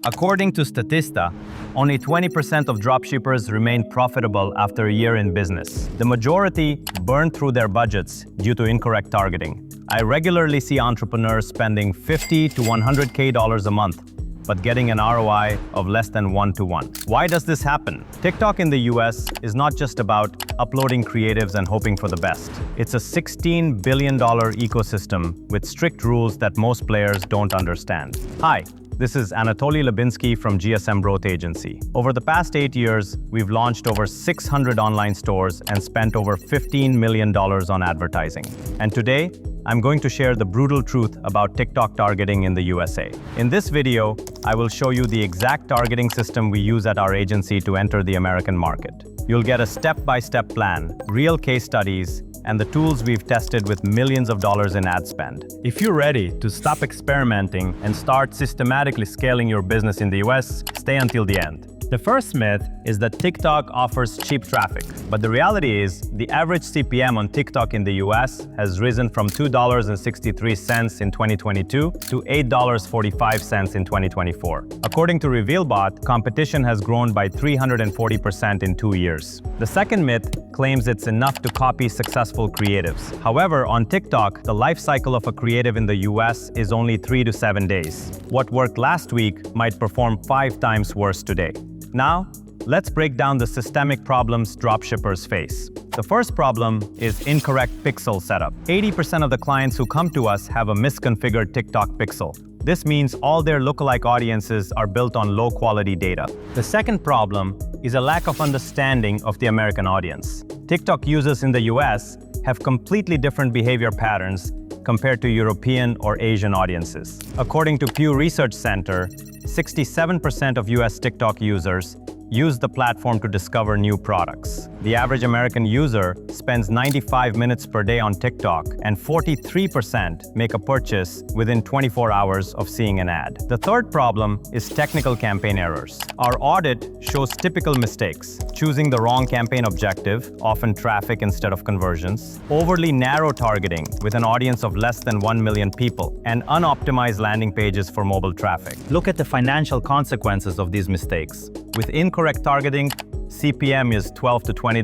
According to Statista, only 20% of dropshippers remain profitable after a year in business. The majority burn through their budgets due to incorrect targeting. I regularly see entrepreneurs spending $50 to $100K a month, but getting an ROI of less than 1-to-1. Why does this happen? TikTok in the US is not just about uploading creatives and hoping for the best. It's a $16 billion ecosystem with strict rules that most players don't understand. Hi, this is Anatoliy Labinskiy from GSM Growth Agency. Over the past 8 years, we've launched over 600 online stores and spent over $15 million on advertising. And today, I'm going to share the brutal truth about TikTok targeting in the USA. In this video, I will show you the exact targeting system we use at our agency to enter the American market. You'll get a step-by-step plan, real case studies, and the tools we've tested with millions of dollars in ad spend. If you're ready to stop experimenting and start systematically scaling your business in the US, stay until the end. The first myth is that TikTok offers cheap traffic, but the reality is the average CPM on TikTok in the US has risen from $2.63 in 2022 to $8.45 in 2024. According to RevealBot, competition has grown by 340% in 2 years. The second myth claims it's enough to copy successful creatives. However, on TikTok, the life cycle of a creative in the US is only 3 to 7 days. What worked last week might perform 5 times worse today. Now, let's break down the systemic problems dropshippers face. The first problem is incorrect pixel setup. 80% of the clients who come to us have a misconfigured TikTok pixel. This means all their lookalike audiences are built on low-quality data. The second problem is a lack of understanding of the American audience. TikTok users in the US have completely different behavior patterns compared to European or Asian audiences. According to Pew Research Center, 67% of US TikTok users use the platform to discover new products. The average American user spends 95 minutes per day on TikTok, and 43% make a purchase within 24 hours of seeing an ad. The third problem is technical campaign errors. Our audit shows typical mistakes: choosing the wrong campaign objective, often traffic instead of conversions, overly narrow targeting with an audience of less than 1 million people, and unoptimized landing pages for mobile traffic. Look at the financial consequences of these mistakes. With incorrect targeting, CPM is $12 to $20,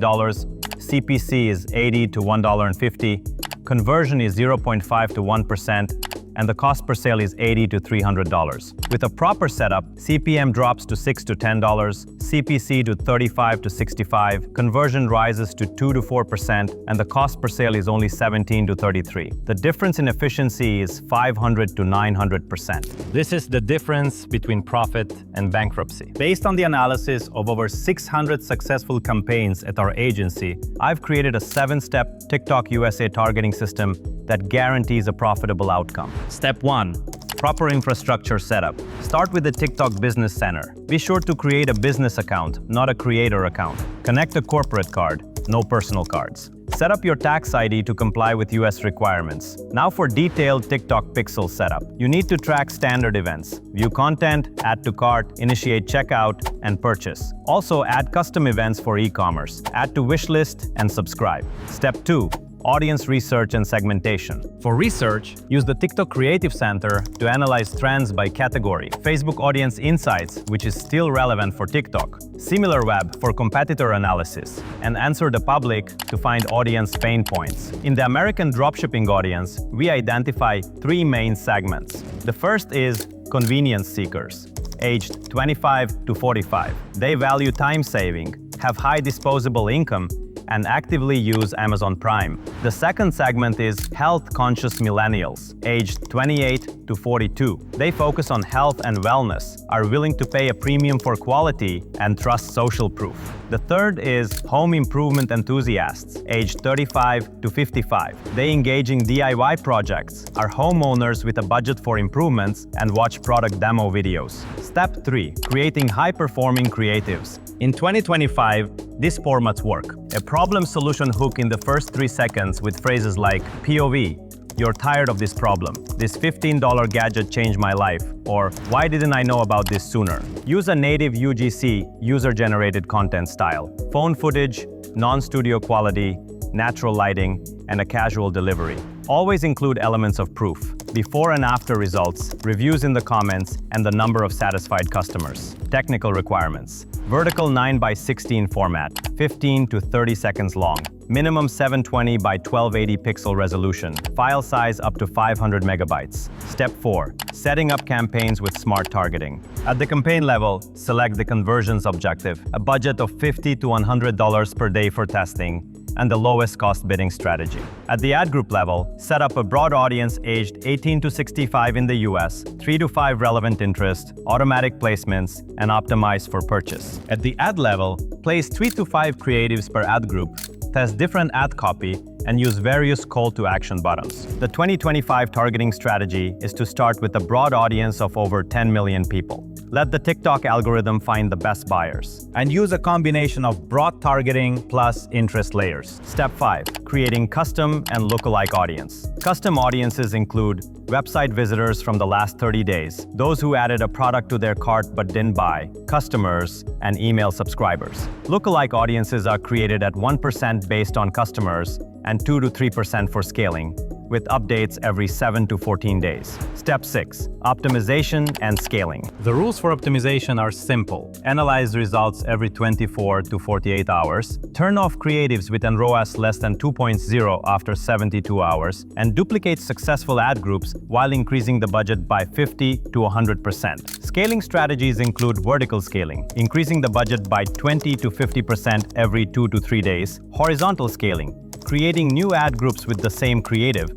CPC is $80 to $1.50, conversion is 0.5 to 1%, and the cost per sale is $80 to $300. With a proper setup, CPM drops to $6 to $10, CPC to $35 to $65, conversion rises to 2 to 4%, and the cost per sale is only $17 to $33. The difference in efficiency is 500 to 900%. This is the difference between profit and bankruptcy. Based on the analysis of over 600 successful campaigns at our agency, I've created a 7-step TikTok USA targeting system that guarantees a profitable outcome. Step 1. Proper infrastructure setup. Start with the TikTok Business Center. Be sure to create a business account, not a creator account. Connect a corporate card, no personal cards. Set up your tax ID to comply with US requirements. Now for detailed TikTok pixel setup. You need to track standard events, view content, add to cart, initiate checkout, and purchase. Also add custom events for e-commerce. Add to wishlist and subscribe. Step 2. Audience research and segmentation. For research, use the TikTok Creative Center to analyze trends by category, Facebook Audience Insights, which is still relevant for TikTok, SimilarWeb for competitor analysis, and Answer the Public to find audience pain points. In the American dropshipping audience, we identify 3 main segments. The first is convenience seekers, aged 25 to 45. They value time saving, have high disposable income, and actively use Amazon Prime. The second segment is health-conscious millennials, aged 28 to 42. They focus on health and wellness, are willing to pay a premium for quality, and trust social proof. The third is home improvement enthusiasts, aged 35 to 55. They engage in DIY projects, are homeowners with a budget for improvements, and watch product demo videos. Step 3. Creating high-performing creatives. In 2025, these formats work. A problem-solution hook in the first 3 seconds with phrases like POV, "You're tired of this problem," "This $15 gadget changed my life," or "Why didn't I know about this sooner?" Use a native UGC, user-generated content style. Phone footage, non-studio quality, natural lighting, and a casual delivery. Always include elements of proof. before and after results, reviews in the comments, and the number of satisfied customers. Technical requirements. Vertical 9:16 format, 15 to 30 seconds long. Minimum 720 by 1280 pixel resolution. File size up to 500 megabytes. Step 4. Setting up campaigns with smart targeting. At the campaign level, select the conversions objective, a budget of $50 to $100 per day for testing, and the lowest cost bidding strategy. At the ad group level, set up a broad audience aged 18 to 65 in the US, 3 to 5 relevant interests, automatic placements, and optimize for purchase. At the ad level, place 3 to 5 creatives per ad group, test different ad copy, and use various call to action buttons. The 2025 targeting strategy is to start with a broad audience of over 10 million people. Let the TikTok algorithm find the best buyers. And use a combination of broad targeting plus interest layers. Step 5. Creating custom and lookalike audience. Custom audiences include website visitors from the last 30 days, those who added a product to their cart but didn't buy, customers, and email subscribers. Lookalike audiences are created at 1% based on customers and 2 to 3% for scaling, with updates every 7 to 14 days. Step 6. Optimization and scaling. The rules for optimization are simple. Analyze results every 24 to 48 hours, turn off creatives with an ROAS less than 2.0 after 72 hours, and duplicate successful ad groups while increasing the budget by 50 to 100%. Scaling strategies include vertical scaling, increasing the budget by 20 to 50% every 2 to 3 days, horizontal scaling, creating new ad groups with the same creative,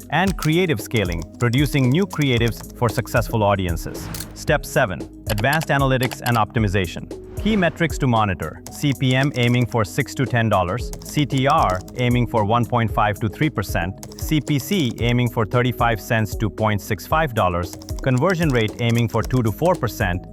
and creative scaling, producing new creatives for successful audiences. Step 7. Advanced analytics and optimization. Key metrics to monitor. CPM aiming for $6 to $10, CTR aiming for 1.5 to 3%, CPC aiming for 35 cents to $0.65, conversion rate aiming for 2 to 4%,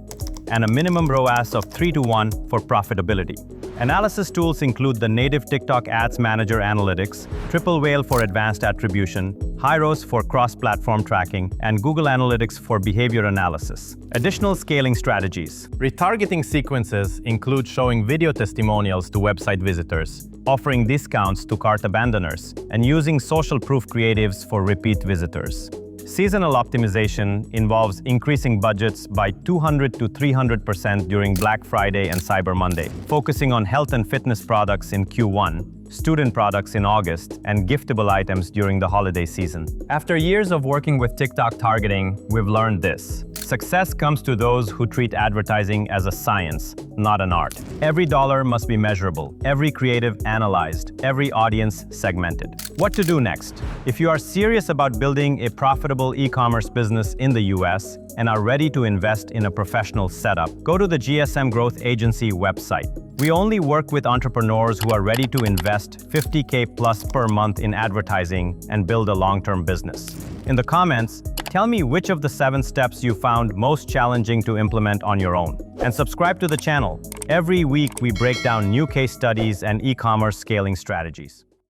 and a minimum ROAS of 3 to 1 for profitability. Analysis tools include the native TikTok Ads Manager Analytics, Triple Whale for advanced attribution, Hyros for cross-platform tracking, and Google Analytics for behavior analysis. Additional scaling strategies. Retargeting sequences include showing video testimonials to website visitors, offering discounts to cart abandoners, and using social proof creatives for repeat visitors. Seasonal optimization involves increasing budgets by 200 to 300% during Black Friday and Cyber Monday, focusing on health and fitness products in Q1, student products in August, and giftable items during the holiday season. After years of working with TikTok targeting, we've learned this. Success comes to those who treat advertising as a science, not an art. Every dollar must be measurable, every creative analyzed, every audience segmented. What to do next? If you are serious about building a profitable e-commerce business in the US and are ready to invest in a professional setup, go to the GSM Growth Agency website. We only work with entrepreneurs who are ready to invest $50K plus per month in advertising and build a long-term business. In the comments, tell me which of the 7 steps you found most challenging to implement on your own. And subscribe to the channel. Every week we break down new case studies and e-commerce scaling strategies.